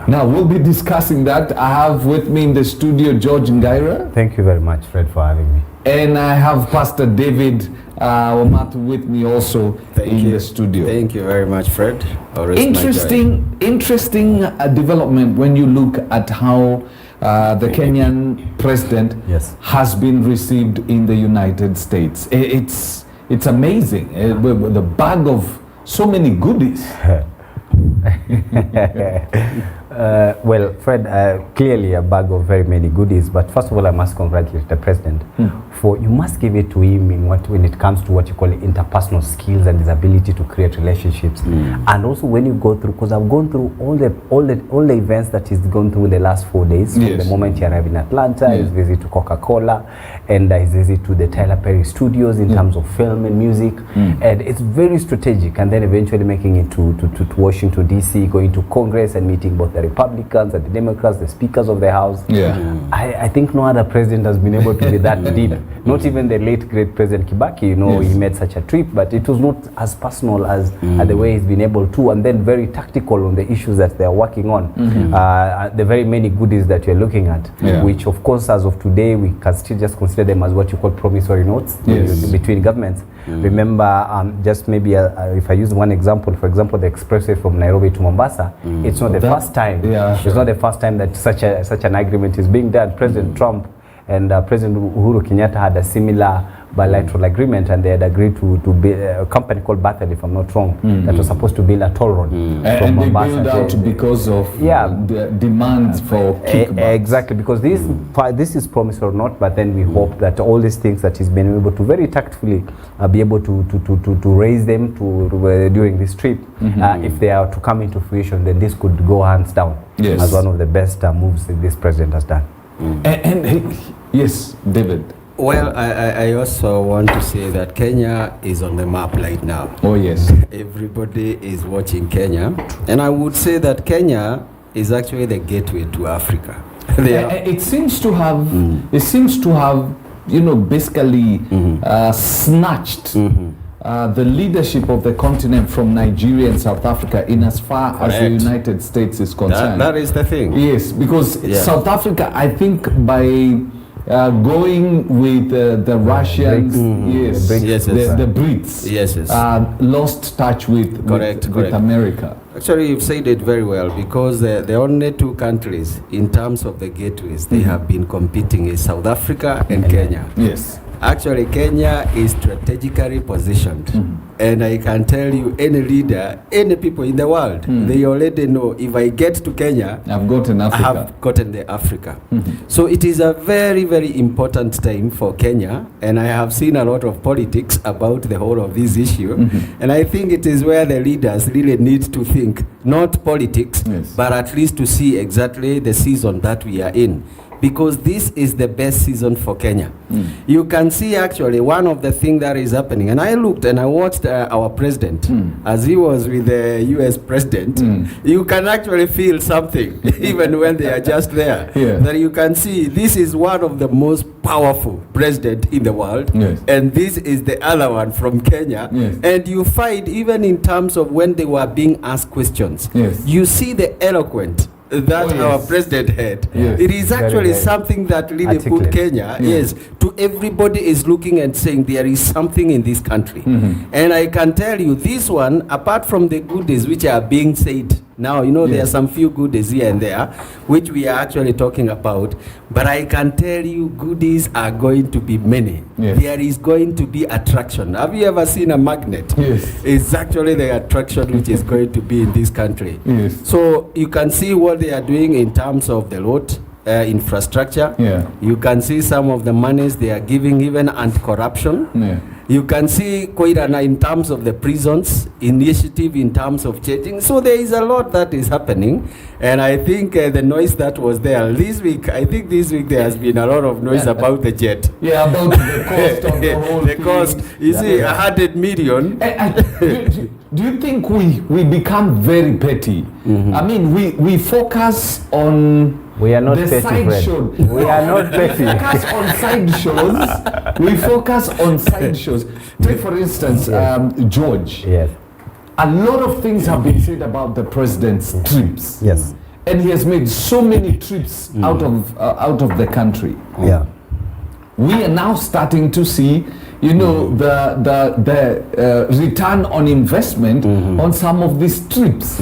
Now, we'll be discussing that. I have with me in the studio George Ngaira. Thank you very much, Fred, for having me. And I have Pastor David Omatu with me also in the studio. Thank you very much, Fred. Interesting development when you look at how the Kenyan president has been received in the United States. It's amazing. The bag of so many goodies. Well, Fred, clearly a bag of very many goodies, but first of all, I must congratulate the president for, you must give it to him in when it comes to what you call interpersonal skills and his ability to create relationships. And also when you go through, because I've gone through all the events that he's gone through in the last 4 days, from the moment he arrived in Atlanta, his visit to Coca-Cola, and his visit to the Tyler Perry studios in terms of film and music, and it's very strategic, and then eventually making it to Washington, D.C., going to Congress and meeting both the Republicans and the Democrats, the speakers of the House. I think no other president has been able to be that deep. Not even the late great President Kibaki, you know, he made such a trip, but it was not as personal as the way he's been able to, and then very tactical on the issues that they're working on. The very many goodies that you're looking at, which of course as of today we can still just consider them as what you call promissory notes between governments. Remember, just maybe if I use one example, for example, the expressway from Nairobi to Mombasa, it's not the first time. It's not the first time that such an agreement is being done. President Trump and President Uhuru Kenyatta had a similar bilateral agreement, and they had agreed to build a company called Bethel, if I'm not wrong, that was supposed to build a toll road from and Mombasa. They built out because of the demands for kickbacks. Exactly, because this is promise or not, but then we hope that all these things that he's been able to very tactfully be able to raise them during this trip, if they are to come into fruition, then this could go hands down as one of the best moves that this president has done. Yes, David. Well, I also want to say that Kenya is on the map right now. Oh, yes. Everybody is watching Kenya. And I would say that Kenya is actually the gateway to Africa. It seems to have, you know, basically snatched the leadership of the continent from Nigeria and South Africa in as far as the United States is concerned. That is the thing. Yes, because South Africa, I think by going with the Russians, the Brits, lost touch with America. Actually, you've said it very well, because the only two countries in terms of the gateways they have been competing is South Africa and Kenya. Yes. Actually, Kenya is strategically positioned, and I can tell you, any leader, any people in the world, they already know, if I get to Kenya, I've gotten Africa. I have gotten the Africa. So it is a very, very important time for Kenya, and I have seen a lot of politics about the whole of this issue, and I think it is where the leaders really need to think, not politics, but at least to see exactly the season that we are in. Because this is the best season for Kenya. You can see actually one of the things that is happening, and I looked and I watched our president as he was with the US president. You can actually feel something even when they are just there. That you can see this is one of the most powerful president in the world, and this is the other one from Kenya. And you find even in terms of when they were being asked questions, you see the eloquent that our president had. It is actually something that really put Kenya, to everybody is looking and saying there is something in this country. And I can tell you, this one, apart from the goodies which are being said now, you know, there are some few goodies here and there, which we are actually talking about, but I can tell you goodies are going to be many. There is going to be attraction. Have you ever seen a magnet? It's actually the attraction which is going to be in this country. So you can see what they are doing in terms of the road infrastructure. You can see some of the monies they are giving, even anti-corruption. You can see quite in terms of the prisons initiative, in terms of changing. So there is a lot that is happening, and I think the noise that was there this week, I think this week there has been a lot of noise about the jet. About the cost of the whole the cost. You see, 100 million. Do you think we become very petty? I mean, we focus on We are not the petty, side show. We are not petty. We focus on side shows. We focus on side shows. Take for instance, George. Yes. A lot of things have been said about the president's trips. Yes. and he has made so many trips out of the country. Yeah. We are now starting to see, you know, the return on investment on some of these trips.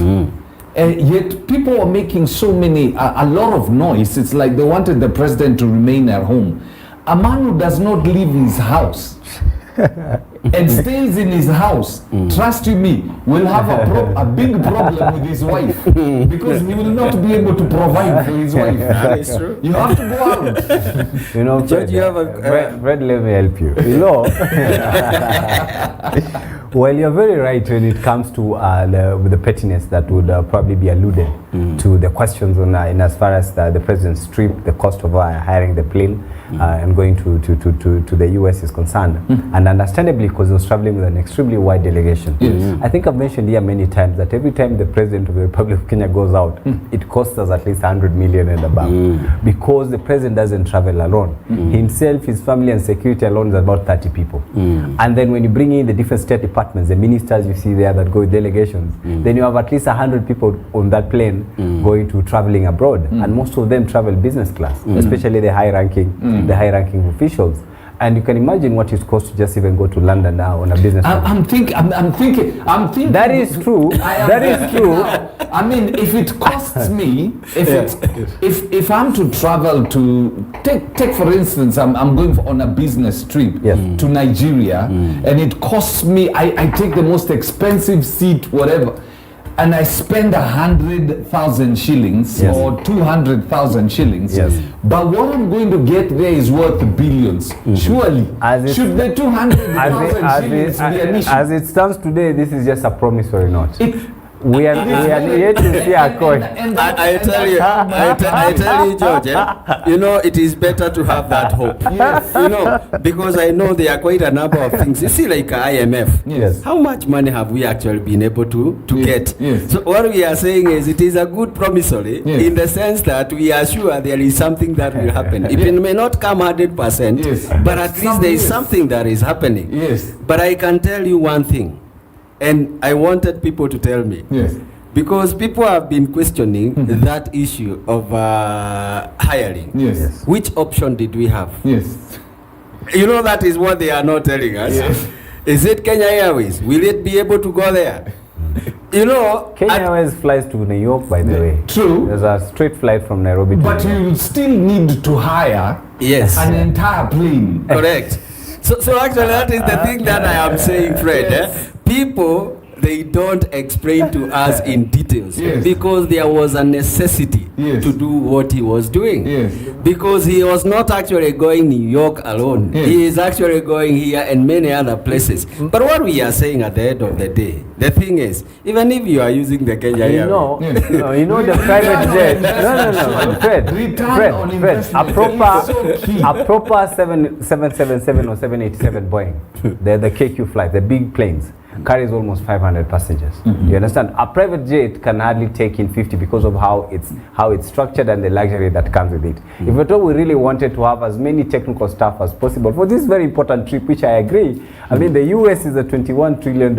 Yet people are making a lot of noise. It's like they wanted the president to remain at home. A man who does not leave his house and stays in his house, trust you me, will have a big problem with his wife, because he will not be able to provide for his wife. That is true. You have to go out. You know, George, you have Fred, let me help you. You know, well, you're very right when it comes to the pettiness that would probably be alluded to the questions on in as far as the president's trip, the cost of hiring the plane and going to the US is concerned, and understandably because he was traveling with an extremely wide delegation. I think I've mentioned here many times that every time the president of the Republic of Kenya goes out, it costs us at least 100 million and above, because the president doesn't travel alone. Himself, his family and security alone is about 30 people. And then when you bring in the different state departments, the ministers you see there that go with delegations, then you have at least 100 people on that plane going to traveling abroad, and most of them travel business class, especially the high-ranking officials. And you can imagine what it costs to just even go to London now on a business. I'm thinking. That is true. That is true. I mean, if it costs me, if I'm to travel to take for instance, I'm going on a business trip to Nigeria, and it costs me. I take the most expensive seat, whatever, and I spend 100,000 shillings or 200,000 shillings. But what I'm going to get there is worth billions. Surely, should the 200,000 shillings be an issue? As it stands today, this is just a promissory note. We are yet to see a coin. I tell you, George, you know, it is better to have that hope. You know, because I know there are quite a number of things. You see, like IMF, how much money have we actually been able to get? So what we are saying is it is a good promissory in the sense that we are sure there is something that will happen. It may not come 100%, but at least there is something that is happening. But I can tell you one thing. And I wanted people to tell me. Because people have been questioning that issue of hiring. Which option did we have? You know, that is what they are not telling us. Is it Kenya Airways? Will it be able to go there? You know, Kenya Airways flies to New York, by the way. True. There's a straight flight from Nairobi to But New York. you still need to hire an entire plane. Correct. So actually, that is the thing that I am saying, Fred. People, they don't explain to us in details because there was a necessity to do what he was doing. Because he was not actually going New York alone. He is actually going here and many other places. But what we are saying at the end of the day, the thing is, even if you are using the Kenya Airways, you know the private jet. No, Fred, a proper 777 or 787 Boeing, the KQ flight, the big planes, carries almost 500 passengers. You understand? A private jet can hardly take in 50 because of how it's structured and the luxury that comes with it. If at all we really wanted to have as many technical staff as possible for this very important trip, which I agree. I mean, the US is a $21 trillion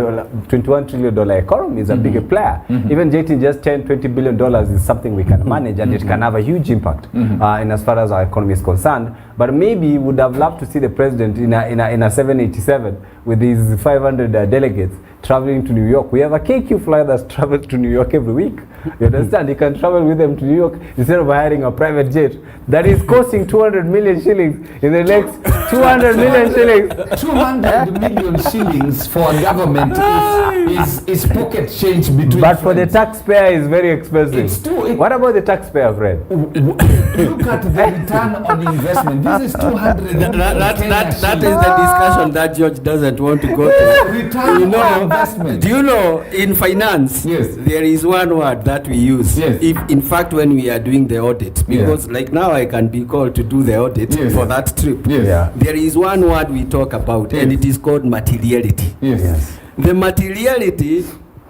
economy, is a bigger player. Even jetting just $10-20 billion is something we can manage, and it can have a huge impact in as far as our economy is concerned. But maybe we would have loved to see the president in a 787 with these 500 delegates traveling to New York. We have a KQ flyer that's traveled to New York every week. You understand? He can travel with them to New York instead of hiring a private jet that is costing 200 million shillings in the next 200 million shillings. 200 million shillings for a government is pocket change between But for the taxpayer, it's very expensive. What about the taxpayer, Fred? Look at the return on investment. This is 200 that is the discussion that George doesn't want to go to. Return on investment. Do you know, in finance, there is one word that we use. If, in fact, when we are doing the audit, because like now I can be called to do the audit for that trip. There is one word we talk about, and it is called materiality. The materiality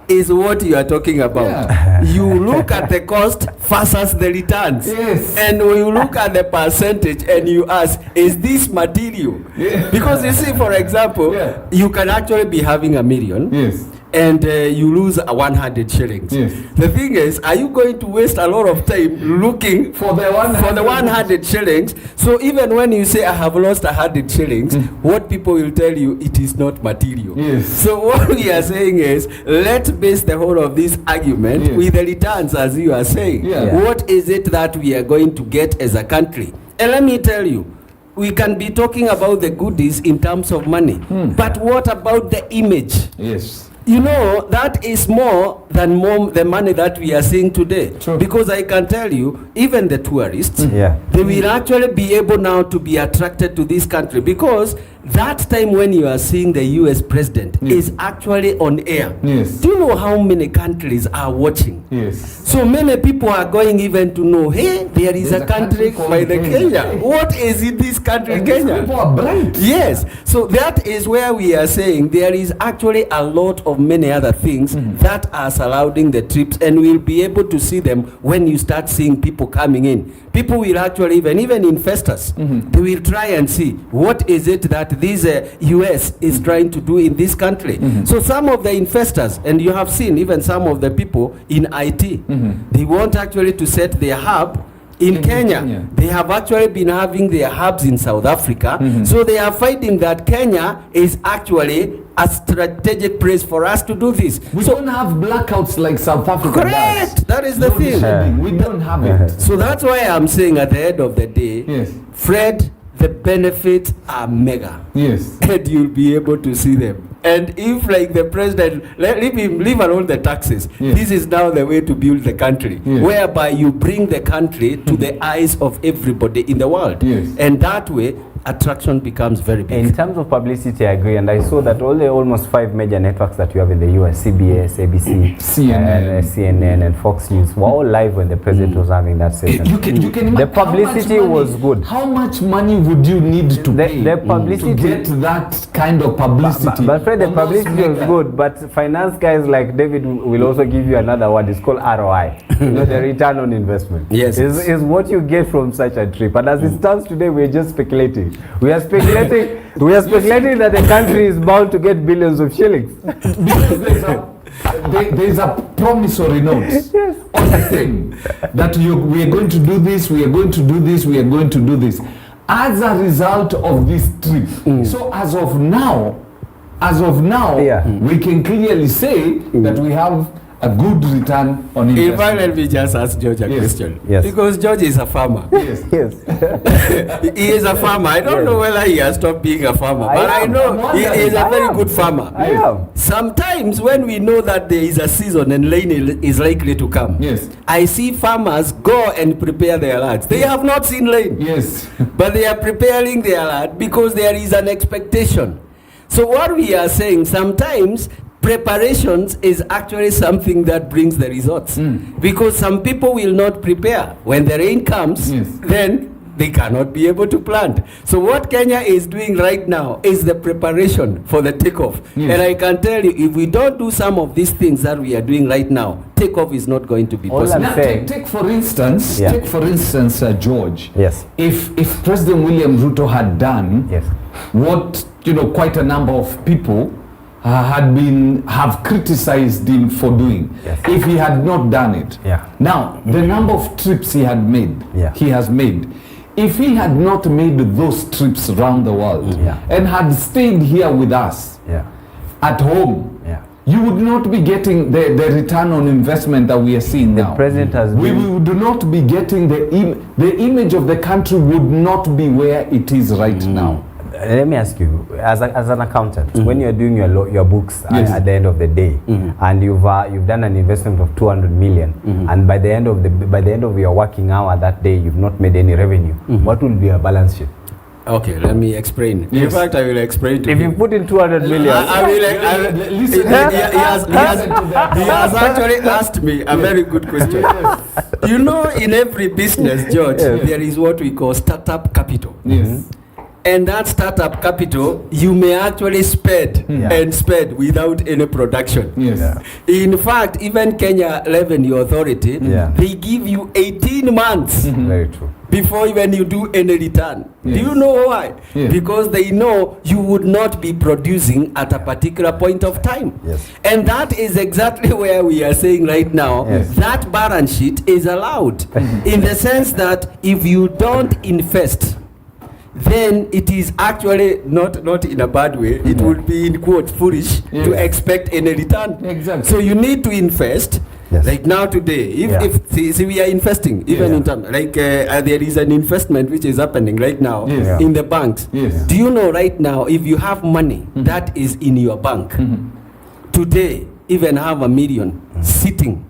is what you are talking about. You look at the cost versus the returns. And when you look at the percentage and you ask, is this material? Because you see, for example, you can actually be having $1 million and you lose 100 shillings. Yes. The thing is, are you going to waste a lot of time looking For the 100 shillings? So even when you say I have lost 100 shillings, what people will tell you, it is not material. Yes. So what we are saying is, let's base the whole of this argument Yes. with the returns, as you are saying. Yeah. What is it that we are going to get as a country? And let me tell you, we can be talking about the goodies in terms of money, but what about the image? Yes. You know, that is more than the money that we are seeing today. True. Because I can tell you, even the tourists, Yeah. they will actually be able now to be attracted to this country, because that time when you are seeing the US president is actually on air. Yes. Do you know how many countries are watching? Yes. So many people are going even to know, hey, there is There's a country called by the Kenya. Kenya. What is in this country, And these Kenya? people are bright. Yes, so that is where we are saying there is actually a lot of many other things that are surrounding the trips, and we'll be able to see them when you start seeing people coming in. People will actually, even investors, they will try and see what is it that this US is trying to do in this country. So some of the investors, and you have seen even some of the people in IT, they want actually to set their hub in Kenya. They have actually been having their hubs in South Africa. So they are finding that Kenya is actually a strategic place for us to do this. We So don't have blackouts like South Africa correct, does. that is the No thing. shedding. We don't have it. So that's why I'm saying at the end of the day, Yes. Fred, the benefits are mega. Yes. And you'll be able to see them. And if, like the president, leave alone the taxes, Yes. this is now the way to build the country, Yes. whereby you bring the country to the eyes of everybody in the world. Yes. And that way, attraction becomes very big. In terms of publicity, I agree, and I saw that all the almost 5 major networks that you have in the US, CBS, ABC, CNN. CNN, and Fox News, were all live when the president was having that session. You can The imagine publicity how much money- was good. How much money would you need to pay The publicity, to get that kind of publicity? but Fred, the on those publicity was mega- good, but finance guys like David will also give you another word. It's called ROI, the return on investment. Yes. is what you get from such a trip. And as it stands today, we're just speculating. We are speculating that the country is bound to get billions of shillings. Because there's a promissory note on the thing that we are going to do this, we are going to do this, we are going to do this as a result of this trip. So as of now, Yeah. we can clearly say that we have a good return on In investment. fact, let me just ask George a Yes. question. Yes. Because George is a farmer. Yes. Yes. He is a farmer. I don't know whether he has stopped being a farmer, I but I am. know he is a very good farmer. I am. Sometimes when we know that there is a season and rain is likely to come, Yes. I see farmers go and prepare their lands. They have not seen rain, Yes. but they are preparing their land because there is an expectation. So what we are saying, sometimes preparations is actually something that brings the results, because some people will not prepare. When the rain comes, Yes. then they cannot be able to plant. So what Kenya is doing right now is the preparation for the takeoff. Yes. And I can tell you, if we don't do some of these things that we are doing right now, takeoff is not going to be All possible. I'm Now, saying- take for instance, Yeah. George. Yes. If President William Ruto had done Yes. what quite a number of people have criticized him for doing, Yes. if he had not done it. Yeah. Now the number of trips he has made. If he had not made those trips around the world Yeah. and had stayed here with us Yeah. at home, Yeah. you would not be getting the return on investment that we are seeing The now. president has We been. would not be getting the image of the country would not be where it is right now. Let me ask you, as an accountant, when you're doing your books Yes. at the end of the day, and you've done an investment of 200 million, and by the end of your working hour that day, you've not made any revenue, what will be your balance sheet? Okay, let me explain. In Yes. fact, I will explain to If you. you put in 200 million, Listen, He has actually asked me a very good question. You know, in every business, George, there is what we call startup capital. Yes. And that startup capital, you may actually spend and spend without any production. Yes. Yeah. In fact, even Kenya Revenue Authority, Yeah. they give you 18 months very true. before even you do any return. Yes. Do you know why? Yes. Because they know you would not be producing at a particular point of time. Yes. And that is exactly where we are saying right now, Yes. that balance sheet is allowed in the sense that if you don't invest, then it is actually not in a bad way. It would be in quote foolish Yes. to expect any return. Exactly. So you need to invest. Yes. Like now today, Yeah. if see, we are investing even Yeah. in terms like there is an investment which is happening right now Yes. Yeah. in the banks. Yes. Do you know right now if you have money that is in your bank today, even have a million sitting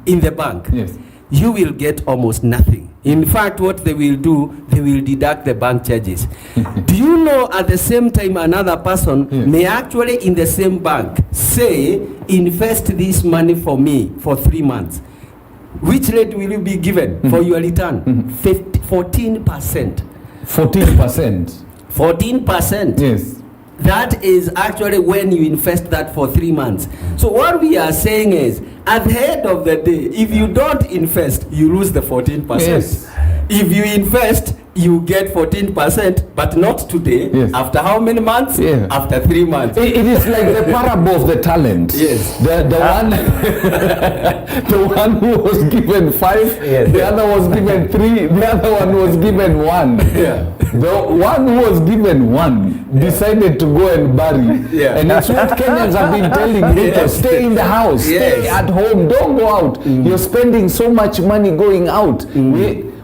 in the bank, Yes. you will get almost nothing. In fact, what they will do, they will deduct the bank charges. Do you know at the same time another person Yes. may actually in the same bank say, invest this money for me for 3 months. Which rate will you be given for your return? 14%. 14%. 14%. Yes. That is actually when you invest that for 3 months. So what we are saying is, at the end of the day, if you don't invest, you lose the 14%. Yes. If you invest, you get 14%, but not today. Yes. After how many months? Yeah. After 3 months. It is like the parable of the talent. Yes. The one the one who was given 5, Yes. the other was given 3, the other one was given 1. Yeah. The one who was given 1 decided to go and bury. Yeah. And that's what Kenyans have been telling people. Yes. Stay in the house. Stay Yes. at home. Don't go out. You're spending so much money going out.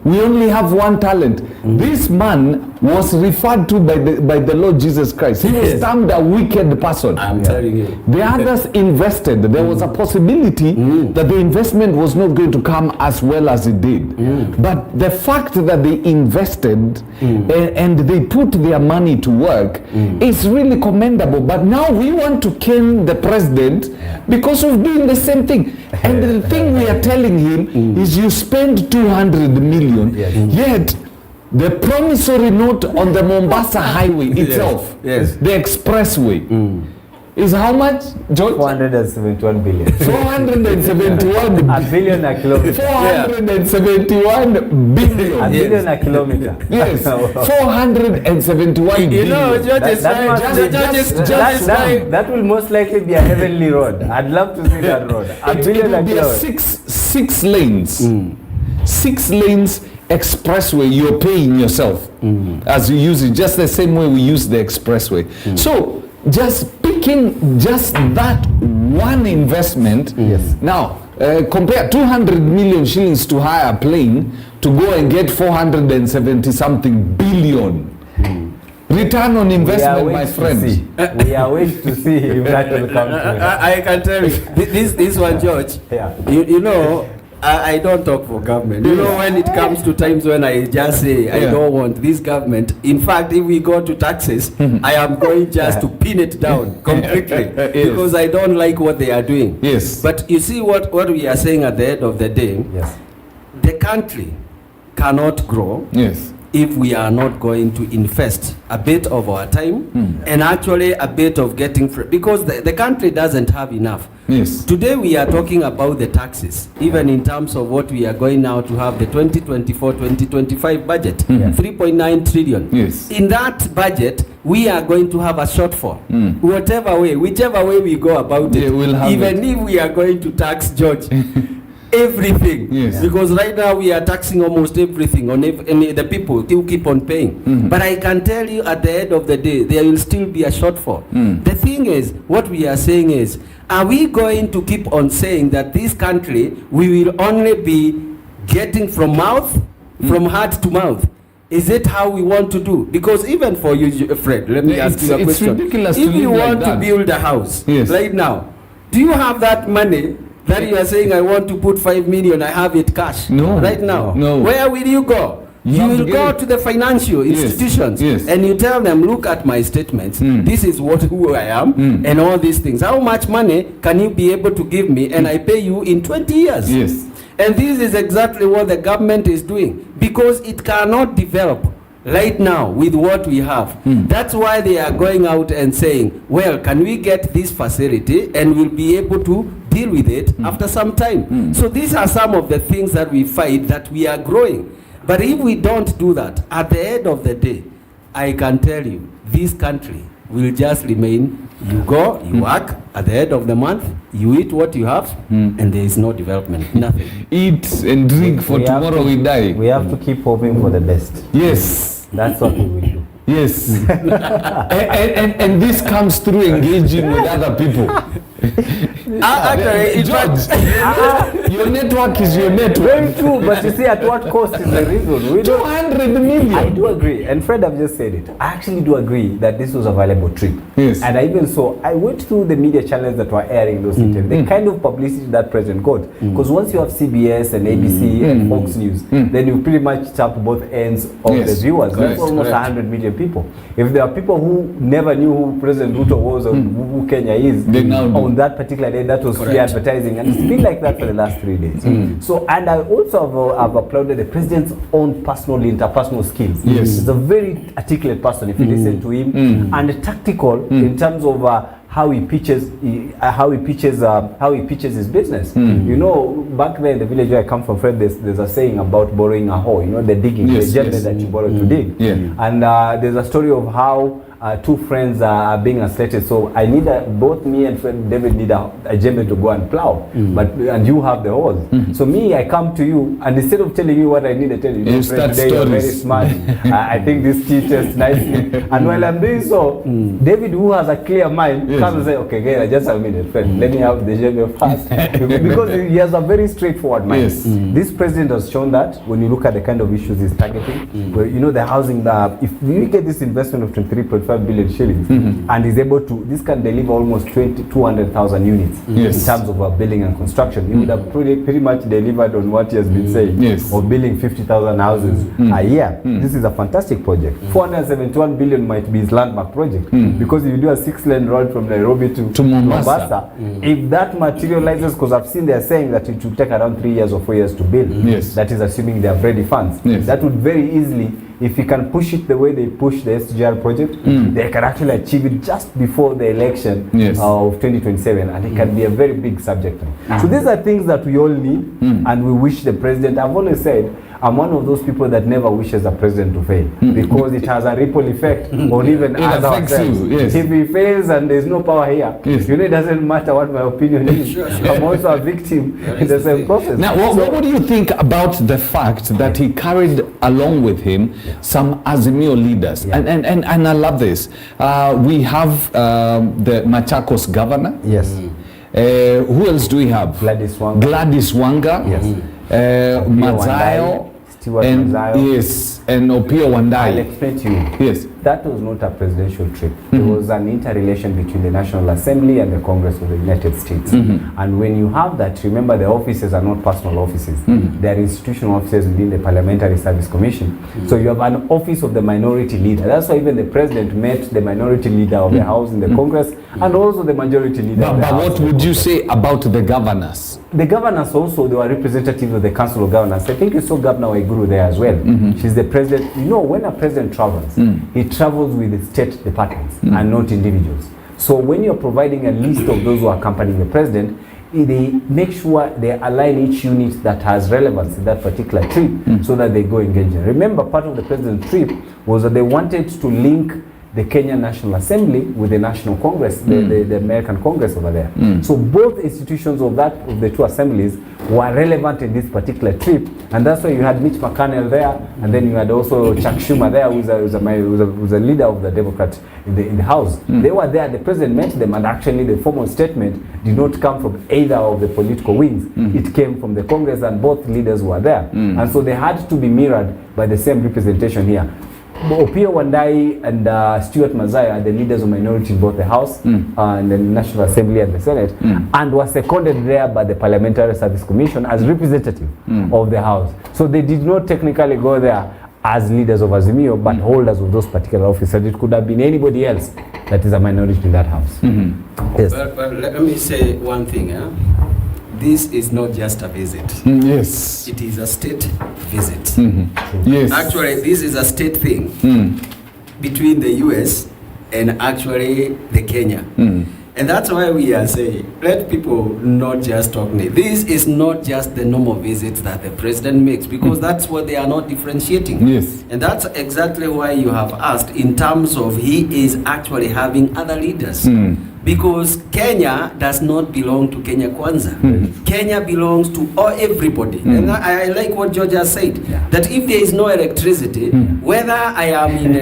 We only have one talent. This man was referred to by the Lord Jesus Christ. He was Yes. termed a wicked person. I'm telling you. The others invested. There was a possibility that the investment was not going to come as well as it did. But the fact that they invested and they put their money to work is really commendable. But now we want to cane the president because of doing the same thing. And the thing we are telling him is you spend 200 million, yet the promissory note on the Mombasa highway itself, Yes. the expressway, is how much, George? 471 billion. 471 A billion a kilometer. 471 billion. A billion a kilometer. Yes, 471 You billion. know, George is That fine. must be- George is fine. that will most likely be a heavenly road. I'd love to see that road. A It billion will a be a kilometer. six lanes. 6 lanes expressway you're paying yourself as you use it, just the same way we use the expressway. So just picking just that one investment, now compare 200 million shillings to hire a plane to go and get 470 something billion. Return on investment, my friend. We are waiting to see if that will come true. I can tell you, this one, George, Yeah. you know, I don't talk for government. You know, when it comes to times when I just say, I don't want this government. In fact, if we go to taxes, I am going just to pin it down completely because I don't like what they are doing. Yes. But you see what we are saying at the end of the day, Yes. the country cannot grow Yes. if we are not going to invest a bit of our time and actually a bit of getting because the country doesn't have enough. Yes. Today we are talking about the taxes, even in terms of what we are going now to have the 2024-2025 budget, 3.9 trillion. Yes. In that budget, we are going to have a shortfall. Whichever way we go about it, we'll have even if we are going to tax George, everything. Yes. Because right now we are taxing almost everything on the people still keep on paying. But I can tell you at the end of the day, there will still be a shortfall. The thing is, what we are saying is, are we going to keep on saying that this country, we will only be getting from mouth, from heart to mouth? Is it how we want to do? Because even for you, Fred, let me ask you a question. It's ridiculous if to you live like want to that. build a house Yes. right now, do you have that money that you are saying, I want to put 5 million, I have it cash? No. Right now. No. Where will you go? You You have to will get go it. to the financial institutions Yes. and you tell them, look at my statements. This is who I am and all these things. How much money can you be able to give me and I pay you in 20 years? Yes. And this is exactly what the government is doing because it cannot develop right now with what we have. That's why they are going out and saying, well, can we get this facility and we'll be able to deal with it after some time. So these are some of the things that we fight that we are growing. But if we don't do that, at the end of the day, I can tell you, this country will just remain, you go, you work, at the end of the month, you eat what you have, and there is no development, nothing. Eat and drink for tomorrow we die. We have to keep hoping for the best. Yes. That's what we will do. Yes. and this comes through engaging with other people. Actually, George, your network is your network. Very true, but you see, at what cost is the reason? We don't. 200 million. I do agree, and Fred, I've just said it. I actually do agree that this was a valuable trip. Yes. And I even saw, I went through the media channels that were airing those interviews, the kind of publicity that President got. Because once you have CBS and ABC and Fox News, then you pretty much tap both ends of the viewers. That's almost 100 million people. If there are people who never knew who President Ruto was or who Kenya is, on that particular day, that was free advertising, and it's been like that for the last 3 days. So, and I also have applauded the president's own personal, interpersonal skills. Yes. He's a very articulate person if you listen to him, and tactical in terms of how he pitches his business. You know, back there in the village where I come from, Fred, there's a saying about borrowing a hoe. You know, the digging, the jembe that you borrow to dig. And there's a story of how two friends are being assaulted. So I need both me and friend David need a jembe to go and plow, and you have the horse. So me, I come to you, and instead of telling you what I need to tell you, you start today you're very stories. smart. I think this teaches nicely. And while I'm doing so, David, who has a clear mind, comes and say, okay, guys, I just have a minute, friend. Let me have the jembe first, because he has a very straightforward mind. This president has shown that when you look at the kind of issues he's targeting, where you know the housing, if we get this investment of 23.5 billion shillings, and is able to, this can deliver almost 200,000 units in terms of building and construction. He would have pretty much delivered on what he has been saying, of building 50,000 houses a year. This is a fantastic project. 471 billion might be his landmark project, because if you do a 6-lane road from Nairobi to Mombasa, if that materializes, because I've seen they're saying that it will take around 3 years or 4 years to build, that is assuming they have ready funds, that would very easily, if you can push it the way they push the SGR project, they can actually achieve it just before the election of 2027, and it can be a very big subject. So these are things that we all need, and we wish the president. I've always said, I'm one of those people that never wishes a president to fail, because it has a ripple effect on even us ourselves. If he fails and there's no power here, you know, it doesn't matter what my opinion is. I'm also a victim in the same process. Now, what do you think about the fact that he carried along with him some Azimio leaders? And I love this. We have the Machakos governor. Who else do we have? Gladys Wanga. Gladys Wanga. Mazayo. And Opio Wandai. I'll explain to you. That was not a presidential trip. It was an interrelation between the National Assembly and the Congress of the United States. And when you have that, remember the offices are not personal offices. They are institutional offices within the Parliamentary Service Commission. So you have an office of the minority leader. That's why even the president met the minority leader of the House in the Congress, and also the majority leader of the House. But what would you say about the governors? The governors also, they were representatives of the Council of Governors. I think you saw Governor Waiguru there as well. She's the president. You know, when a president travels, he travels with the state departments and not individuals. So when you're providing a list of those who are accompanying the president, they make sure they align each unit that has relevance in that particular trip, so that they go engage. Remember, part of the president's trip was that they wanted to link the Kenyan National Assembly with the National Congress, the American Congress over there. So both institutions of the two assemblies were relevant in this particular trip, and that's why you had Mitch McConnell there, and then you had also Chuck Schumer there, who's a leader of the Democrats in the House. They were there, the president met them, and actually the formal statement did not come from either of the political wings. It came from the Congress, and both leaders were there. And so they had to be mirrored by the same representation here. Opio Wandai and Stuart Mazayo are the leaders of minority in both the House and the National Assembly and the Senate, and were seconded there by the Parliamentary Service Commission as representative of the House. So they did not technically go there as leaders of Azimio, but holders of those particular offices. It could have been anybody else that is a minority in that House. Yes. Well, let me say one thing. This is not just a visit. Yes. It is a state visit. Yes. Actually, this is a state thing between the US and actually the Kenya. And that's why we are saying, let people not just talk. This is not just the normal visits that the president makes, because that's what they are not differentiating. Yes. And that's exactly why you have asked in terms of he is actually having other leaders. Because Kenya does not belong to Kenya Kwanza. Kenya belongs to everybody. And I like what George has said, that if there is no electricity, whether I am in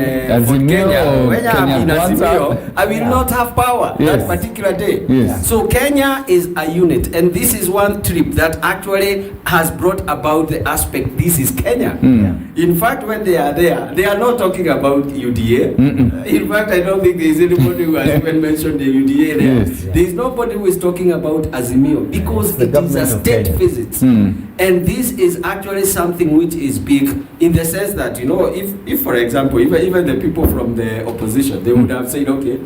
Kenya or whether I am in Azimio, I will not have power that particular day. So Kenya is a unit, and this is one trip that actually has brought about the aspect, this is Kenya. In fact, when they are there, they are not talking about UDA. In fact, I don't think there is anybody who has even mentioned the UDA there. There is nobody who is talking about Azimio, because it is a state visit. And this is actually something which is big, in the sense that, you know, if for example, even the people from the opposition, they would have said, okay,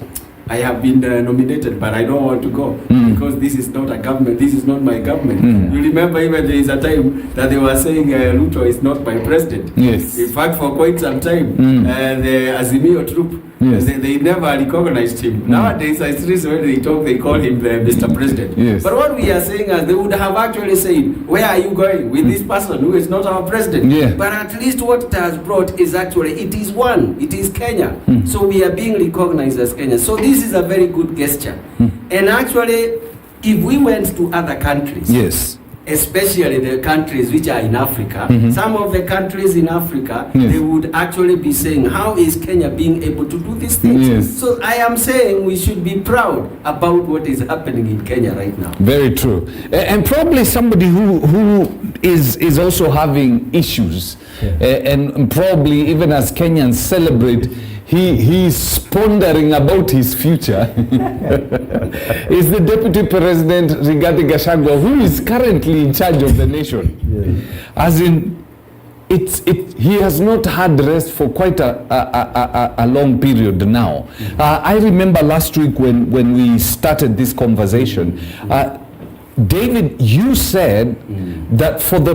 I have been nominated, but I don't want to go because this is not a government. This is not my government. You remember, even there is a time that they were saying Ruto is not my president. Yes. In fact, for quite some time, the Azimio troop, they never recognized him. Nowadays, I see when they talk, they call him the Mr. President. But what we are saying is they would have actually said, where are you going with this person who is not our president? But at least what it has brought is actually, it is one. It is Kenya. So we are being recognized as Kenya. So this is a very good gesture. And actually, if we went to other countries, especially the countries which are in Africa, some of the countries in Africa, they would actually be saying, how is Kenya being able to do these things? So I am saying we should be proud about what is happening in Kenya right now. Very true. And probably somebody who is also having issues, and probably even as Kenyans celebrate, he's pondering about his future, is the Deputy President Rigathi Gachagua, who is currently in charge of the nation. As in, he has not had rest for quite a long period now. I remember last week when we started this conversation, David, you said that for the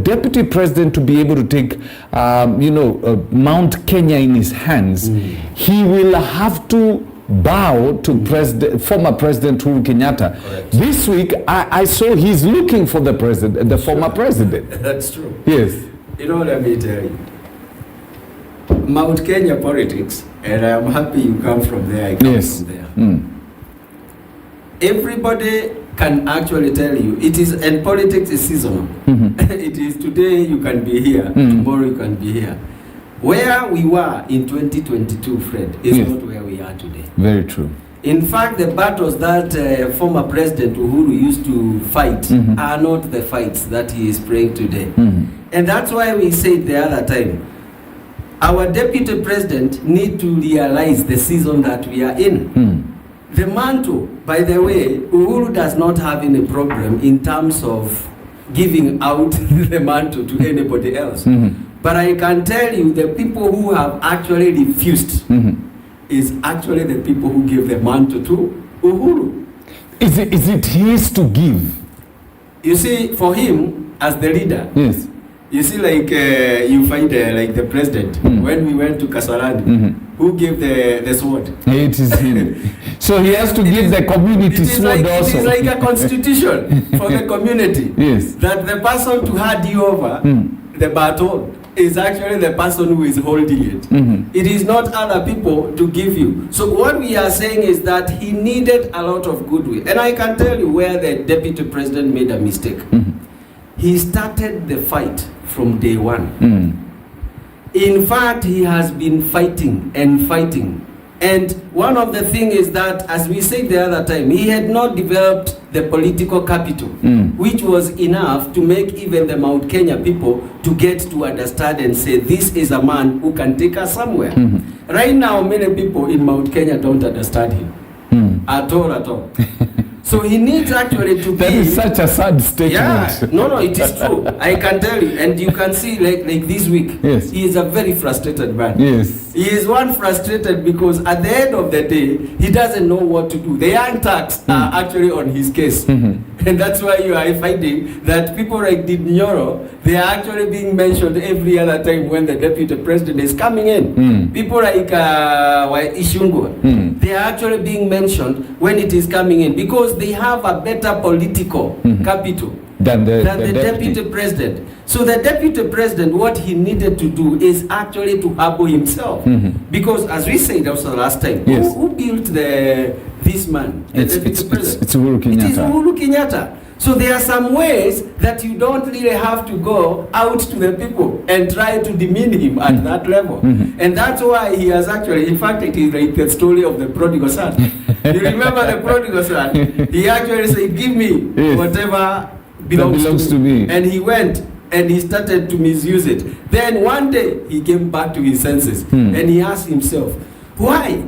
deputy president to be able to take, Mount Kenya in his hands, he will have to bow to former President Uhuru Kenyatta. Correct. This week, I saw he's looking for the former president. That's true. Yes. You know, let me tell you, Mount Kenya politics, and I am happy you come from there. I come from there. Everybody can actually tell you it is, and politics is seasonal. It is today you can be here, tomorrow you can be here. Where we were in 2022, Fred, is not where we are today. Very true. In fact, the battles that former President Uhuru used to fight are not the fights that he is praying today. And that's why we said the other time, our deputy president need to realize the season that we are in. The mantle, by the way, Uhuru does not have any problem in terms of giving out the mantle to anybody else. But I can tell you, the people who have actually refused is actually the people who give the mantle to Uhuru. Is it his to give? You see, for him, as the leader, you see, like you find like the president, when we went to Kasarani, who gave the sword? It is him. So he has to give the community sword also. It is like a constitution for the community. That the person to hand you over the baton is actually the person who is holding it. It is not other people to give you. So what we are saying is that he needed a lot of goodwill. And I can tell you where the deputy president made a mistake. He started the fight from day one. In fact, he has been fighting and fighting. And one of the things is that, as we said the other time, he had not developed the political capital, which was enough to make even the Mount Kenya people to get to understand and say, this is a man who can take us somewhere. Right now, many people in Mount Kenya don't understand him at all. So he needs actually to be... That is such a sad statement. Yeah, no, it is true. I can tell you. And you can see, like this week, he is a very frustrated man. He is one frustrated because at the end of the day, he doesn't know what to do. The young Turks are actually on his case. And that's why you are finding that people like Nyoro, they are actually being mentioned every other time when the deputy president is coming in. People like Ishungu, they are actually being mentioned when it is coming in because they have a better political capital than the deputy president. So the deputy president, what he needed to do is actually to humble himself. Because as we said also last time, who built this man? It's Uhuru Kenyatta. It is Uhuru Kenyatta. So there are some ways that you don't really have to go out to the people and try to demean him at that level. And that's why he has actually, in fact, it is like the story of the prodigal son. You remember the prodigal son? He actually said, give me whatever belongs to me. And he went and he started to misuse it. Then one day he came back to his senses and he asked himself, why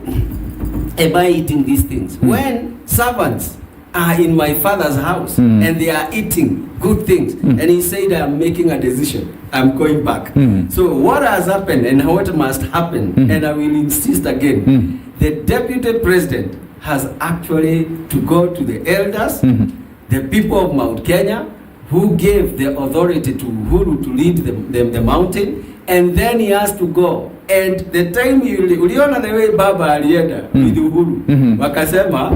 am I eating these things? When servants are in my father's house and they are eating good things. And he said, I'm making a decision. I'm going back. So what has happened and what must happen, and I will insist again, the deputy president has actually to go to the elders, the people of Mount Kenya, who gave the authority to Uhuru to lead the mountain, and then he has to go. And the time uliona the way Baba alienda with Uhuru, wakasema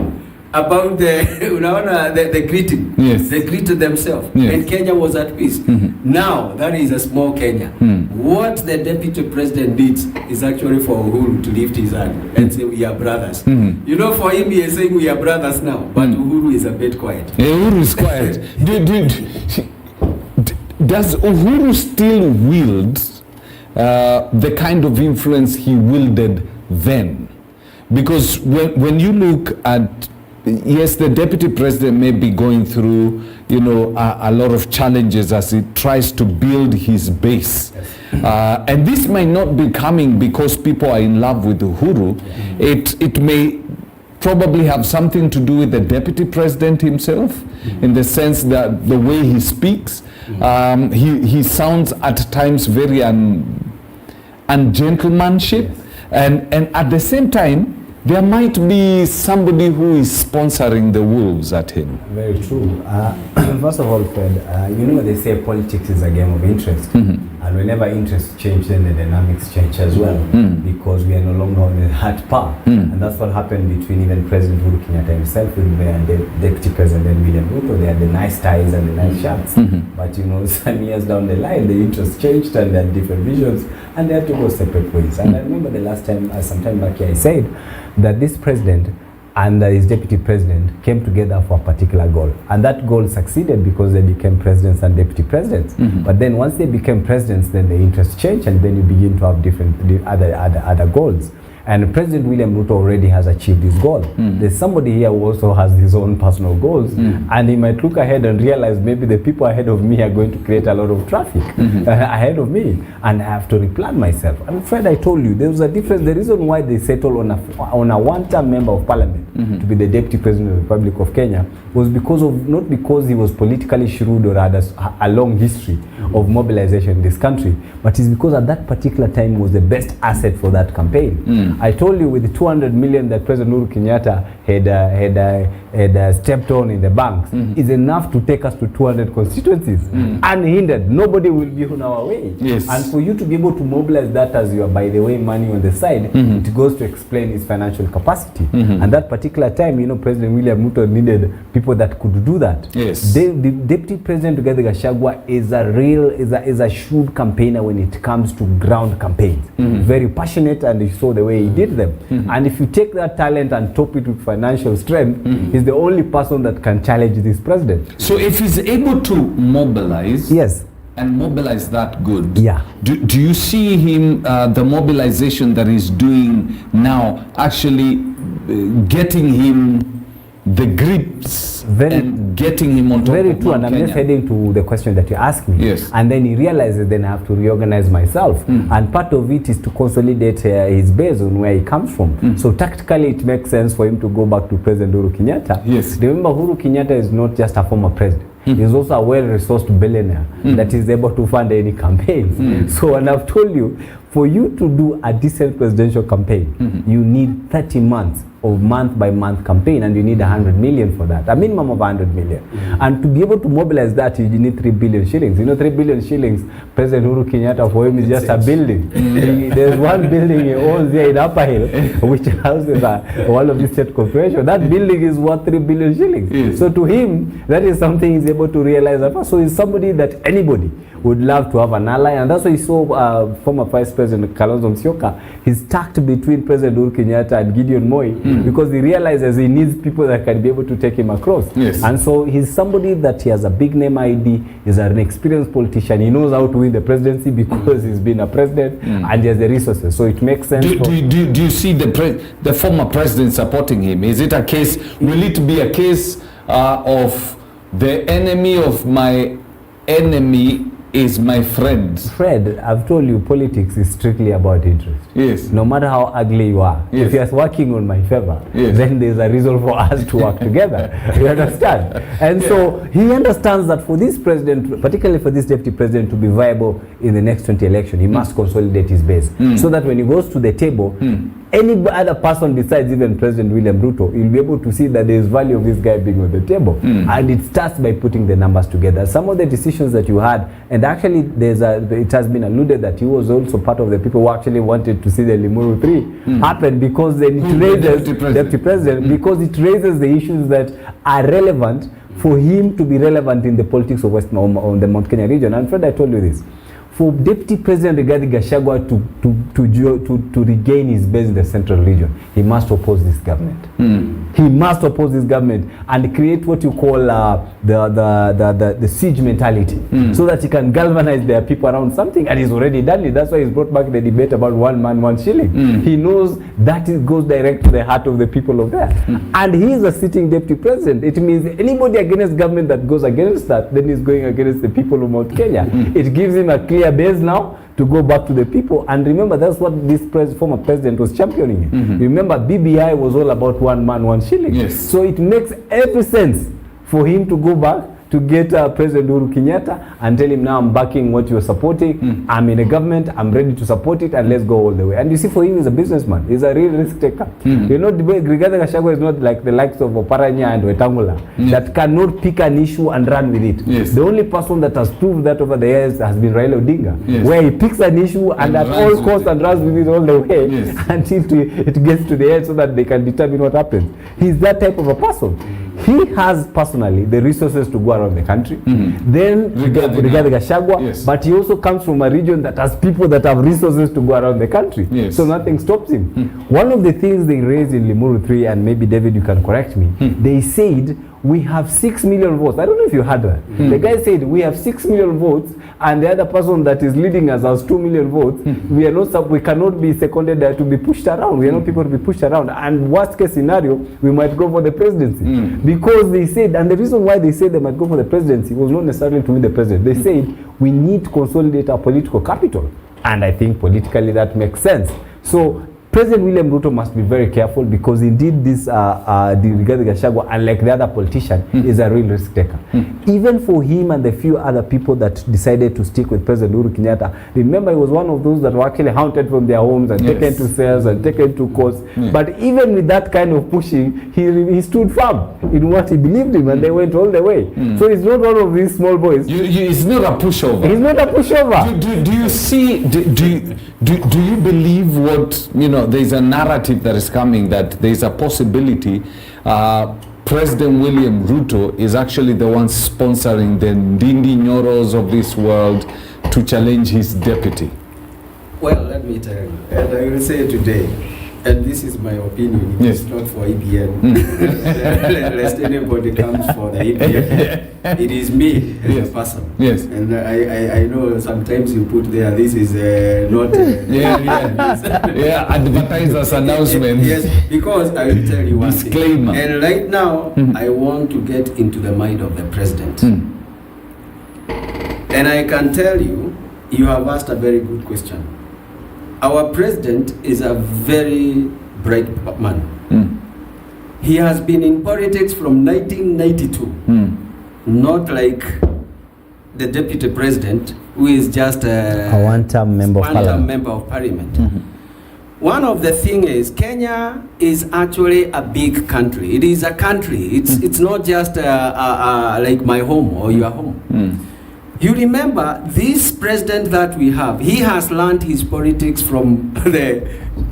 about the greeting. They greeted themselves. And Kenya was at peace. Now, that is a small Kenya. What the deputy president needs is actually for Uhuru to lift his hand and say, we are brothers. You know, for him, he is saying we are brothers now, but Uhuru is a bit quiet. Uhuru is quiet. Does Uhuru still wield the kind of influence he wielded then? Because when you look at, yes, the deputy president may be going through, a lot of challenges as he tries to build his base. And this might not be coming because people are in love with Uhuru. It may probably have something to do with the deputy president himself, in the sense that the way he speaks, he sounds at times very ungentlemanship, and at the same time, there might be somebody who is sponsoring the wolves at him. Very true. First of all, Fred, they say politics is a game of interest. And whenever interest changes, then the dynamics change as well. Because we are no longer on the hard power. And that's what happened between even President Uhuru Kenyatta himself and the Deputy President William Ruto. They had the nice ties and the nice shirts. But some years down the line, the interest changed and they had different visions. And they had to go separate ways. And I remember the last time, some time back here, I said that this president and his deputy president came together for a particular goal. And that goal succeeded because they became presidents and deputy presidents. But then once they became presidents, then the interest changed and then you begin to have different other goals. And President William Ruto already has achieved his goal. There's somebody here who also has his own personal goals, and he might look ahead and realize maybe the people ahead of me are going to create a lot of traffic ahead of me, and I have to replan myself. I'm afraid I told you there was a difference. The reason why they settled on a one-term member of parliament to be the deputy president of the Republic of Kenya was because of, not because he was politically shrewd or had a long history of mobilization in this country, but it's because at that particular time was the best asset for that campaign. I told you with the 200 million that President Uhuru Kenyatta had stepped on in the banks is enough to take us to 200 constituencies unhindered. Nobody will be on our way. And for you to be able to mobilize that as your, by the way, money on the side, it goes to explain his financial capacity. And that particular time, President William Ruto needed people that could do that. The Deputy President Rigathi Gachagua is a shrewd campaigner when it comes to ground campaigns. Very passionate, and you saw the way he did them. And if you take that talent and top it with financial strength, he's the only person that can challenge this president. So if he's able to mobilize, and mobilize that good, do you see him, the mobilization that he's doing now, actually getting him the grips and getting him on top very of true, and I'm just heading to the question that you asked me. And then he realizes then I have to reorganize myself. And part of it is to consolidate his base on where he comes from. So tactically it makes sense for him to go back to President Uhuru Kenyatta. Remember, Uhuru Kenyatta is not just a former president. He's also a well-resourced billionaire that is able to fund any campaigns. So, and I've told you, for you to do a decent presidential campaign, you need 30 months of month-by-month campaign, and you need 100 million for that, a minimum of 100 million. And to be able to mobilize that, you need 3 billion shillings. You know, 3 billion shillings, President Uhuru Kenyatta, for him, is just a building. There's one building he owns here in Upper Hill, which houses all of this state corporation. That building is worth 3 billion shillings. Yes. So to him, that is something he's able to realize. So he's somebody that anybody would love to have an ally, and that's why you saw former Vice President Kalonzo Musyoka. He's stuck between President Uhuru Kenyatta and Gideon Moi because he realizes he needs people that can be able to take him across. Yes. And so he's somebody that he has a big name ID, he's an experienced politician, he knows how to win the presidency because he's been a president and he has the resources. So it makes sense. Do you see the former president supporting him? Is it a case, will it be a case of the enemy of my enemy is my friend? Fred, I've told you, politics is strictly about interest. Yes. No matter how ugly you are, yes. if you're working on my favor, yes. then there's a reason for us to work together. You understand? And so he understands that for this president, particularly for this deputy president to be viable in the next 20 election, he must consolidate his base. So that when he goes to the table, any other person besides even President William Ruto, you'll be able to see that there is value of this guy being on the table. And it starts by putting the numbers together. Some of the decisions that you had, and actually it has been alluded that he was also part of the people who actually wanted to see the Limuru 3 happen, because then it raises deputy president, because it raises the issues that are relevant for him to be relevant in the politics of on the Mount Kenya region. And Fred, I told you this. For Deputy President Rigathi Gachagua to regain his base in the central region, he must oppose this government. He must oppose this government and create what you call the siege mentality, so that he can galvanize their people around something. And he's already done it. That's why he's brought back the debate about 1 man, 1 shilling. He knows that it goes direct to the heart of the people of there. And he is a sitting deputy president. It means anybody against government that goes against that, then he's going against the people of Mount Kenya. It gives him a clear base now to go back to the people. And remember, that's what this former president was championing. Remember, BBI was all about 1 man, 1 shilling. Yes. So it makes every sense for him to go back to get President Uhuru Kenyatta and tell him, now I'm backing what you're supporting. I'm in a government, I'm ready to support it, and let's go all the way. And you see, for him, he's a businessman. He's a real risk taker. You know, Rigathi Gachagua is not like the likes of Oparanya and Wetangula that cannot pick an issue and run with it. Yes. The only person that has proved that over the years has been Raila Odinga, where he picks an issue and at all costs and runs with it all the way until it gets to the end, so that they can determine what happens. He's that type of a person. He has personally the resources to go around the country. Then Rigathi Gachagua, but he also comes from a region that has people that have resources to go around the country. So nothing stops him. One of the things they raised in Limuru 3, and maybe David you can correct me, they said we have 6 million votes. I don't know if you heard that. The guy said we have 6 million votes, and the other person that is leading us has 2 million votes. We are not. We cannot be seconded to be pushed around. We are not people to be pushed around. And worst case scenario, we might go for the presidency, because they said, and the reason why they said they might go for the presidency was not necessarily to win the president. They said we need to consolidate our political capital, and I think politically that makes sense. So President William Ruto must be very careful, because indeed this Rigathi Gachagua, unlike the other politician, is a real risk taker. Even for him and the few other people that decided to stick with President Uhuru Kenyatta, remember he was one of those that were actually hunted from their homes and taken to cells and taken to courts. But even with that kind of pushing, he stood firm in what he believed in, and they went all the way. So he's not one of these small boys. He's not a pushover. He's not a pushover. Do you see? Do you believe what you know? There's a narrative that is coming that there's a possibility President William Ruto is actually the one sponsoring the Ndindi Nyoros of this world to challenge his deputy. Well, let me tell you, and I will say today, and this is my opinion, it's not for EBN, lest anybody comes for the EBN. It is me as a person. And I know sometimes you put there, this is not... advertisers announcement. Yes, because I will tell you one disclaimer. Thing. And right now, I want to get into the mind of the president. And I can tell you, you have asked a very good question. Our president is a very bright man. He has been in politics from 1992. Not like the deputy president, who is just a one-term member of parliament. one of the thing is Kenya is actually a big country. It is a country. It's not just like my home or your home. You remember this president that we have, he has learned his politics from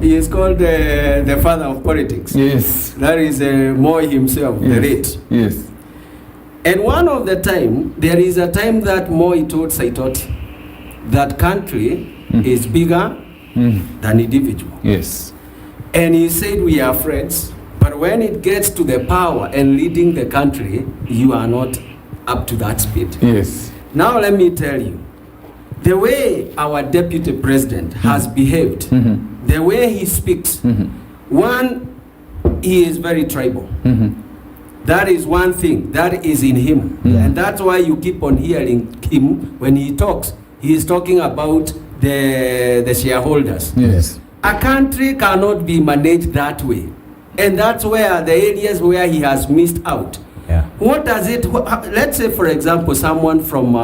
he is called the father of politics. Yes. That is Moi himself, the late. Yes. And one of the time, there is a time that Moi told Saitoti that country is bigger than individual. Yes. And he said we are friends, but when it gets to the power and leading the country, you are not up to that speed. Yes. Now let me tell you, the way our deputy president has behaved, the way he speaks, one, he is very tribal. That is one thing that is in him. And that's why you keep on hearing him when he talks. He is talking about the shareholders. Yes. A country cannot be managed that way. And that's where the areas where he has missed out. Yeah. What does it, let's say for example, someone from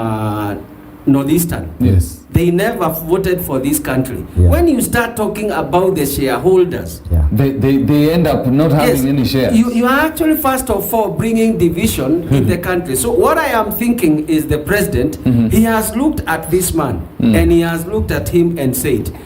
Northeastern. Yes. They never voted for this country. Yeah. When you start talking about the shareholders, they end up not having any shares. You are actually first of all bringing division in the country. So what I am thinking is the president, he has looked at this man and he has looked at him and said,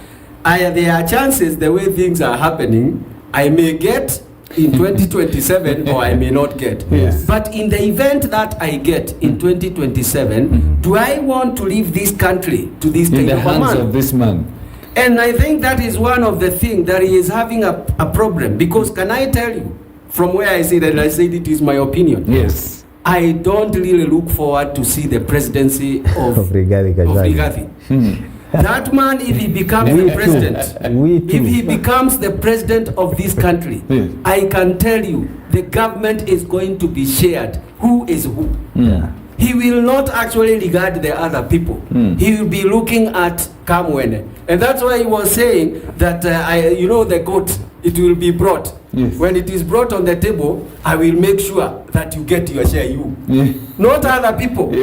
there are chances the way things are happening, I may get in 2027 or I may not get. Yes. But in the event that I get in 2027, do I want to leave this country to this in kind the of a hands man? of this man? And I think that is one of the things that he is having a problem. Because can I tell you, from where I said, and I said it is my opinion. Yes. I don't really look forward to see the presidency of Rigathi. That man, if he becomes the president, if he becomes the president of this country, I can tell you, the government is going to be shared. Who is who? He will not actually regard the other people. He will be looking at Kamwene. And that's why he was saying that, the goat, it will be brought. Yes. When it is brought on the table, I will make sure that you get your share, not other people.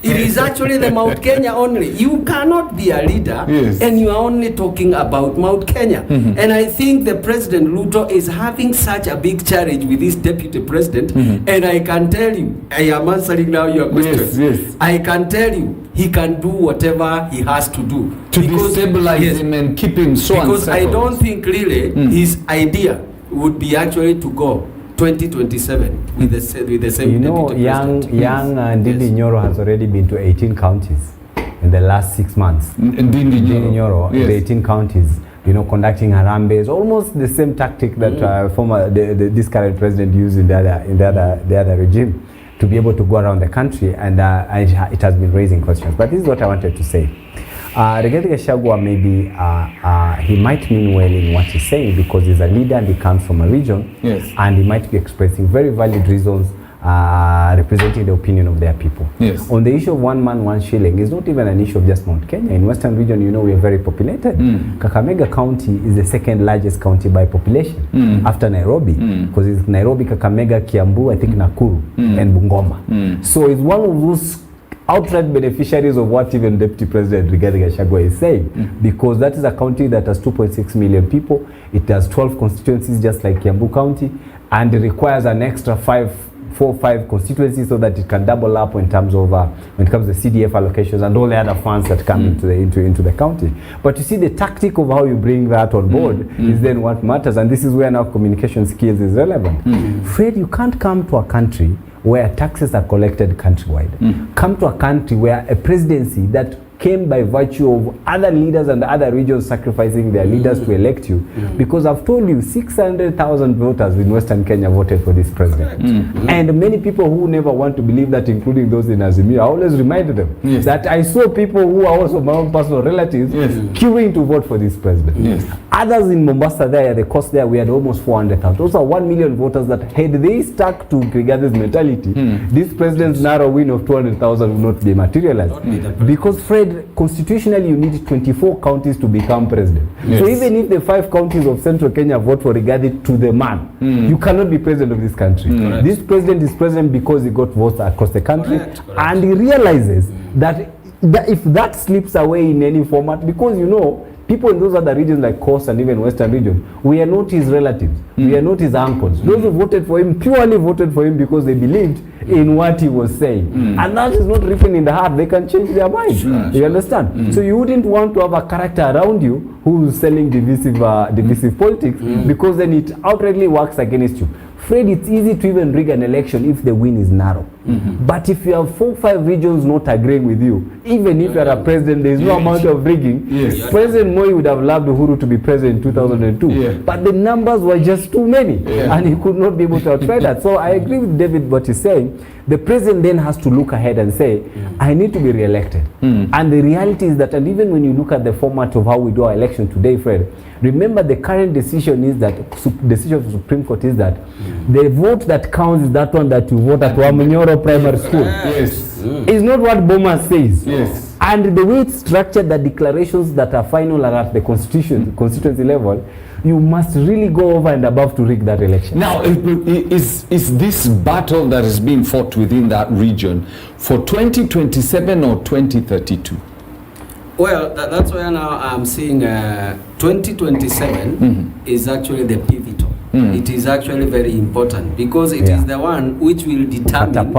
It is actually the Mount Kenya only. You cannot be a leader and you are only talking about Mount Kenya. And I think the President Ruto is having such a big challenge with this deputy president. And I can tell you, I am answering now your question. Yes. I can tell you, he can do whatever he has to do. To destabilize him and keep him so because unsettled. I don't think really his idea would be actually to go 2027 with the same. You know, young Ndindi Nyoro has already been to 18 counties in the last 6 months. Ndindi Nyoro, the 18 counties, conducting harambes, almost the same tactic that this current president used in the other regime, to be able to go around the country, and it has been raising questions. But this is what I wanted to say. Rigathi Gachagua, maybe he might mean well in what he's saying, because he's a leader and he comes from a region, and he might be expressing very valid reasons representing the opinion of their people. Yes. On the issue of 1 man, 1 shilling, it's not even an issue of just Mount Kenya. In Western region, we are very populated. Kakamega County is the second largest county by population after Nairobi, because it's Nairobi, Kakamega, Kiambu, I think Nakuru, and Bungoma. So it's one of those outright beneficiaries of what even Deputy President Rigathi Gachagua is saying, because that is a county that has 2.6 million people. It has 12 constituencies just like Kiambu County, and it requires an extra 4 or 5 constituencies so that it can double up in terms of when it comes to CDF allocations and all the other funds that come into the county. But you see, the tactic of how you bring that on board is then what matters, and this is where now communication skills is relevant. Fred, you can't come to a country where taxes are collected countrywide. Come to a country where a presidency that came by virtue of other leaders and other regions sacrificing their leaders to elect you. Because I've told you, 600,000 voters in Western Kenya voted for this president. And many people who never want to believe that, including those in Azimio, I always remind them that I saw people who are also my own personal relatives queuing to vote for this president. Others in Mombasa there, the coast there, we had almost 400,000. Those are 1 million voters that, had they stuck to Rigathi's mentality, this president's narrow win of 200,000 would not be materialized. Because Fred, constitutionally, you need 24 counties to become president. So even if the 5 counties of Central Kenya vote for Rigathi to the man, you cannot be president of this country. This president is president because he got votes across the country, and he realizes that if that slips away in any format, because people in those other regions like Coast and even Western region, we are not his relatives. We are not his uncles. Those who voted for him purely voted for him because they believed in what he was saying. And that is not written in the heart. They can change their mind. You understand? So you wouldn't want to have a character around you who is selling divisive politics, because then it outrightly works against you. Fred, it's easy to even rig an election if the win is narrow. But if you have 4 or 5 regions not agreeing with you, even if you are a president, there is no amount of rigging. President Moi would have loved Uhuru to be president in 2002. But the numbers were just too many. And he could not be able to outride that. So I agree with David what he's saying. The president then has to look ahead and say, I need to be re-elected. And the reality is that, and even when you look at the format of how we do our election today, Fred, remember the current decision is that, decision of the Supreme Court is that the vote that counts is that one that you vote at Wamunyoro Primary School. It's not what Boma says. And the way it's structured, the declarations that are final are at the constituency level, you must really go over and above to rig that election. Now, is this battle that is being fought within that region for 2027 or 2032? Well, that's why now I'm saying 2027 is actually the pivotal. It is actually very important because it is the one which will determine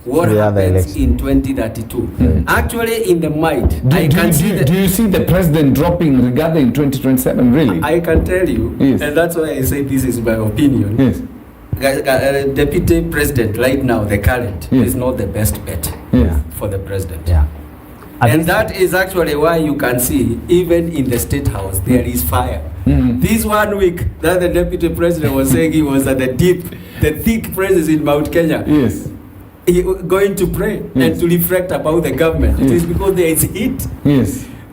what happens in 2032. Actually, in the mind, do you see the president dropping regarding 2027? Really? I can tell you, and that's why I say this is my opinion. Deputy president right now, the current, is not the best bet for the president. And that is actually why you can see, even in the State House, there is fire. This 1 week that the deputy president was saying he was at the thick presence in Mount Kenya. He going to pray and to reflect about the government. It is because there is heat.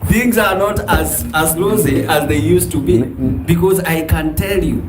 Things are not as rosy as they used to be. Because I can tell you,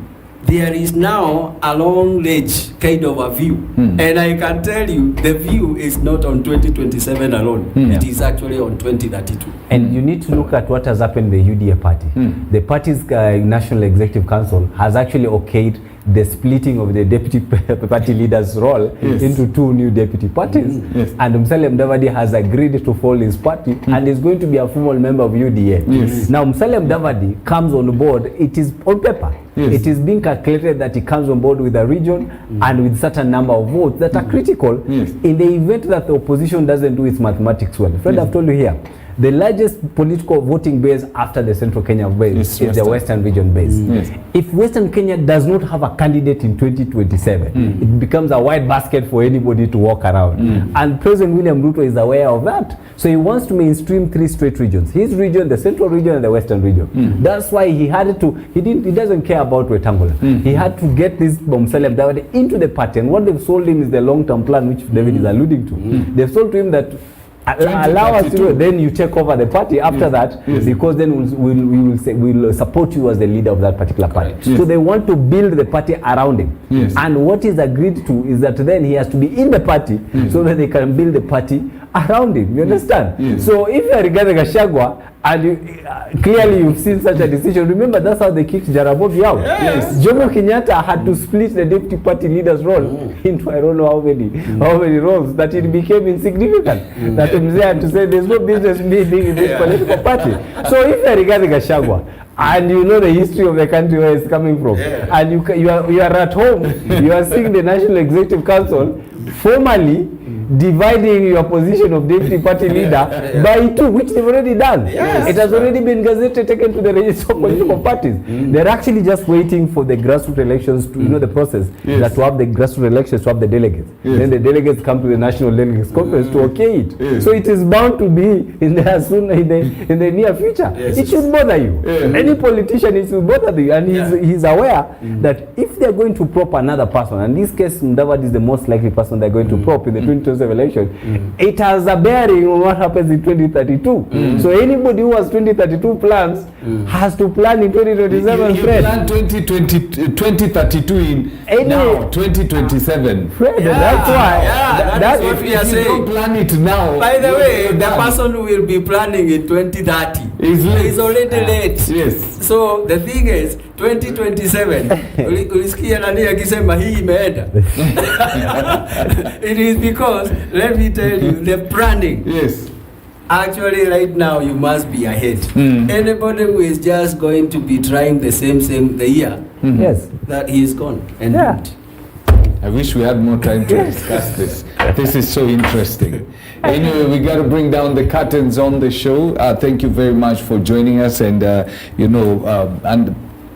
there is now a long range kind of a view. And I can tell you, the view is not on 2027 alone. It is actually on 2032. And you need to look at what has happened in the UDA party. The party's National Executive Council has actually okayed the splitting of the deputy party leader's role into 2 new deputy parties. And Musalia Mudavadi has agreed to follow his party and is going to be a formal member of UDA. Now Musalia Mudavadi comes on board, it is on paper. It is being calculated that he comes on board with a region and with certain number of votes that are critical in the event that the opposition doesn't do its mathematics well. Friend, I've told you here, the largest political voting base after the Central Kenya base is the Western region base. If Western Kenya does not have a candidate in 2027, it becomes a wide basket for anybody to walk around. And President William Ruto is aware of that. So he wants to mainstream 3 straight regions. His region, the Central region and the Western region. That's why he had to, he doesn't care about Wetangula. He had to get this Musalia Mudavadi into the party. And what they've sold him is the long-term plan, which David is alluding to. They've sold to him that allow us to, then you take over the party after that, because then we'll support you as the leader of that particular party. So they want to build the party around him. And what is agreed to is that then he has to be in the party so that they can build the party around him. You understand? So if you are regarding Gachagua, and clearly you've seen such a decision. Remember, that's how they kicked Jaramogi out. Jomo Kenyatta had to split the deputy party leader's role into I don't know how many roles, that it became insignificant. That Mzee had to say there's no business me being in this political party. So if you're regarding Gachagua, and you know the history of the country where it's coming from, and you are at home, you are seeing the National Executive Council formally dividing your position of deputy party leader by 2, which they've already done. It has already been gazetted, taken to the register of political parties. They're actually just waiting for the grassroots elections to, you know, the process, that to have the grassroots elections, to have the delegates. Then the delegates come to the National Delegates Conference to okay it. So it is bound to be in the near future. It should bother you. Any politician, it should bother you. And he's aware that if they're going to prop another person, and in this case, Mudavadi is the most likely person they're going to prop in the 2027 election, it has a bearing on what happens in 2032. So anybody who has 2032 plans has to plan in 2027. You plan 2032 in now 2027. Fred, that's why. That's what we are saying. Don't plan it now. By the way, the person who will be planning in 2030 is already late. So the thing is, 2027 ulisikia nani akisema hii imeenda. It is because, let me tell you, the planning Actually, right now, you must be ahead. Anybody who is just going to be trying the same the year, Yes. that he is gone. And I wish we had more time to discuss this. This is so interesting. Anyway, we got to bring down the curtains on the show. Thank you very much for joining us and, and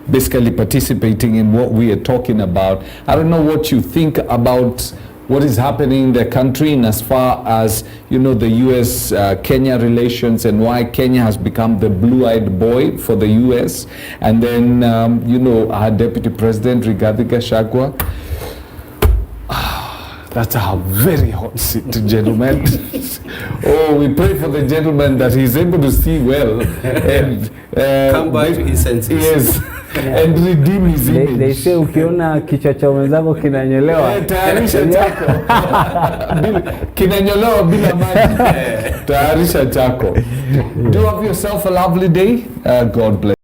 basically participating in what we are talking about. I don't know what you think about what is happening in the country in as far as, the US-Kenya relations and why Kenya has become the blue-eyed boy for the US. And then, our Deputy President, Rigathi Gachagua. That's a very hot seat, gentlemen. We pray for the gentleman that he's able to see well and come back to his senses. Yes. And redeem his image. They say ukiona kichwa cha mwenzako kinanyolewa, tayarisha chako. Kinanyolewa bila maji. Tayarisha chako. Do have yourself a lovely day. God bless.